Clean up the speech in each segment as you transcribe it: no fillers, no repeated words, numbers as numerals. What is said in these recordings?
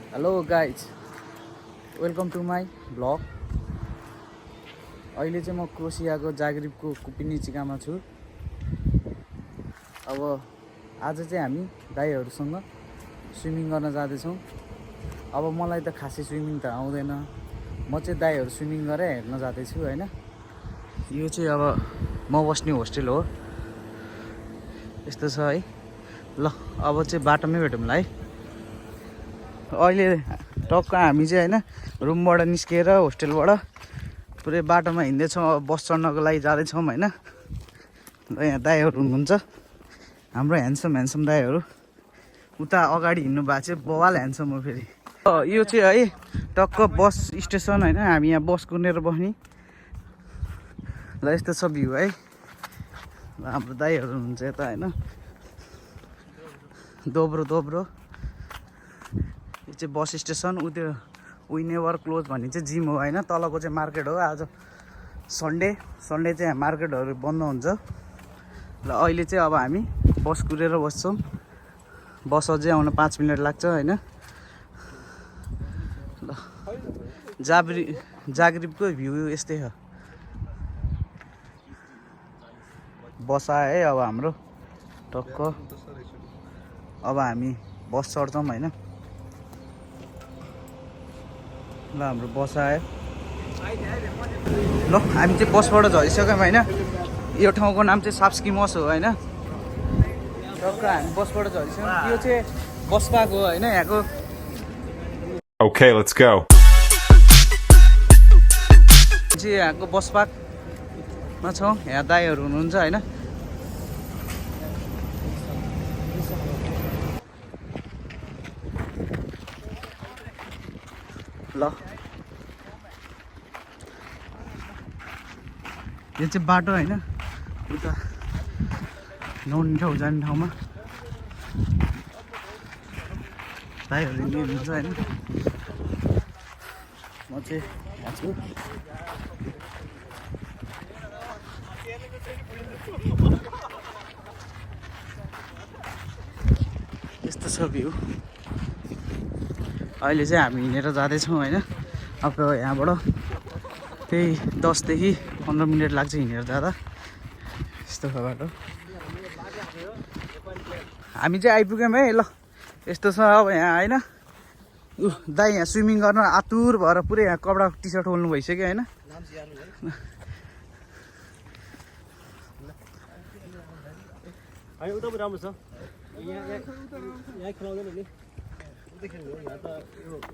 Hello guys, welcome to my blog. अहिले चाहिँ म क्रोसियाको जाग्रेबको कुपिनिचिकामा छु। अब आज चाहिँ हामी दाइहरूसँग स्विमिङ गर्न जाँदैछौँ। अब मलाई त खासै स्विमिङ त आउँदैन, म चाहिँ दाइहरू स्विमिङ गरेर हेर्न जाँदैछु होइन। यो चाहिँ अब म बस्ने होस्टेल हो, यस्तो छ है। ल अब चाहिँ बाटोमै भेटौँला है। अहिले टक्क हामी चाहिँ होइन रुमबाट निस्किएर होस्टेलबाट पुरै बाटोमा हिँड्दैछौँ। अब बस चढ्नको लागि जाँदैछौँ होइन। ल यहाँ दाइहरू हुनुहुन्छ, हाम्रो ह्यान्डसम दाइहरू। उता अगाडि हिँड्नु भएको चाहिँ बवाल ह्यान्डसम हो फेरि। यो चाहिँ है टक्क बस स्टेसन होइन, हामी यहाँ बस कुरेर बस्ने। ल यस्तो छ भ्यू है। ल हाम्रो दाइहरू हुनुहुन्छ यता होइन, दोब्रो यो चाहिँ बस स्टेसन। उ त्यो वी नेभर क्लोज भन्ने चाहिँ जिम हो होइन, तलको चाहिँ मार्केट हो। आज सन्डे चाहिँ मार्केटहरू बन्द हुन्छ। ल अहिले चाहिँ अब हामी बस कुरेर बस्छौँ। बस अझै आउन 5 मिनट लाग्छ होइन। ल जाग्रेबको भ्यू यस्तै छ। बस आयो है अब हाम्रो टक्क। अब हामी बस चढ्छौँ होइन। ल हाम्रो बस आयो। ल हामी चाहिँ बसबाट झरिसक्यौँ होइन। यो ठाउँको नाम चाहिँ साप्स्की मस हो होइन। टक्क हामी बसबाट झरिसक्यौँ। यो चाहिँ बस पार्क हो होइन यहाँको। Okay, let's go. चाहिँ यहाँको बस पार्कमा छौँ। यहाँ दाइहरू हुनुहुन्छ होइन। ल यो चाहिँ बाटो होइन, उता नौनी ठाउँ जाने ठाउँमा दाइहरू हुनुहुन्छ होइन। म चाहिँ यहाँ छु। यस्तो छ भ्यू। अहिले चाहिँ हामी हिँडेर जाँदैछौँ होइन। अब यहाँबाट त्यही 10 देखि 15 मिनट लाग्छ हिँडेर जाँदा। यस्तो छ बाटो। हामी चाहिँ आइपुग्यौँ है। ल यस्तो छ अब यहाँ होइन। दाइ यहाँ स्विमिङ गर्न आतुर भएर पुरै यहाँ कपडा टी सर्ट खोल्नु भइसक्यो होइन।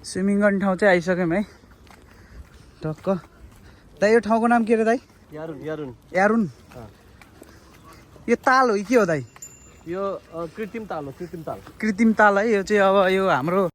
स्विमिङ गर्ने ठाउँ चाहिँ आइसक्यौँ है टक्क। दाइ यो ठाउँको नाम के अरे दाइ? यारुन। यो ताल हो कि के हो दाइ? यो कृत्रिम ताल हो। कृत्रिम ताल है। यो चाहिँ अब यो हाम्रो